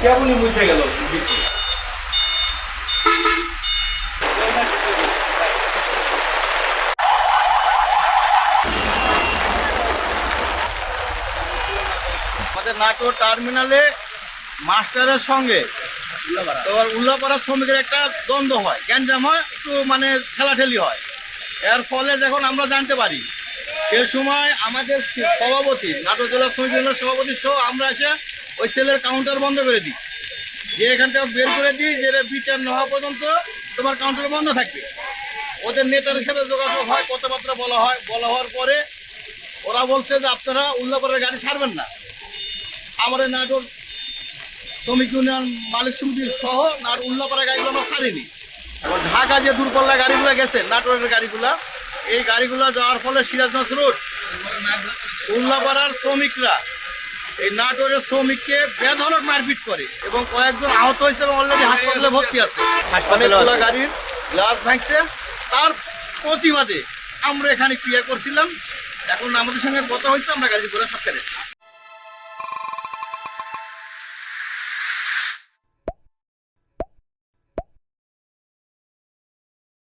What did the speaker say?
কেমনই মুছে গেল। আমাদের নাটোর টার্মিনালে মাস্টারের সঙ্গে তোমার উল্লাপাড়া শ্রমিকের একটা দ্বন্দ্ব হয়, গ্যাঞ্জাম হয়, একটু মানে ঠেলাঠেলি হয়। এর ফলে যখন আমরা জানতে পারি, সে সময় আমাদের সভাপতি, নাটোর জেলা শ্রমিক ইউনিয়নের সভাপতি সহ আমরা এসে ওই সেলের কাউন্টার বন্ধ করে দিই, যে এখান থেকে বের করে দিই যে বিচার না হওয়া পর্যন্ত তোমার কাউন্টার বন্ধ থাকবে। ওদের নেতাদের সাথে যোগাযোগ হয়, কথাবার্তা বলা হয়, বলা হওয়ার পরে ওরা বলছে যে আপনারা উল্লাপাড়ার গাড়ি ছাড়বেন না। আমাদের নাটোর শ্রমিক ইউনিয়ন মালিক সমিতির সহ নাটোর উল্লাপাড়া গাড়িগুলো আমরা ছাড়িনি। এবং ঢাকা যে দূরপাল্লা গাড়িগুলো গেছে, নাটোরের গাড়িগুলা, এই গাড়িগুলো যাওয়ার ফলে সিরাজগঞ্জ রোড উল্লাপাড়ার শ্রমিকরা এই নাটোরের শ্রমিককে বেধড়ক মারপিট করে এবং কয়েকজন আহত হয়েছে এবং অলরেডি হাসপাতালে ভর্তি আছে। অনেকগুলো গাড়ির গ্লাস ভাঙছে। তার প্রতিবাদে আমরা এখানে ক্রিয়া করছিলাম। এখন আমাদের সঙ্গে কথা হয়েছে, আমরা গাড়িগুলো সব কেটেছি।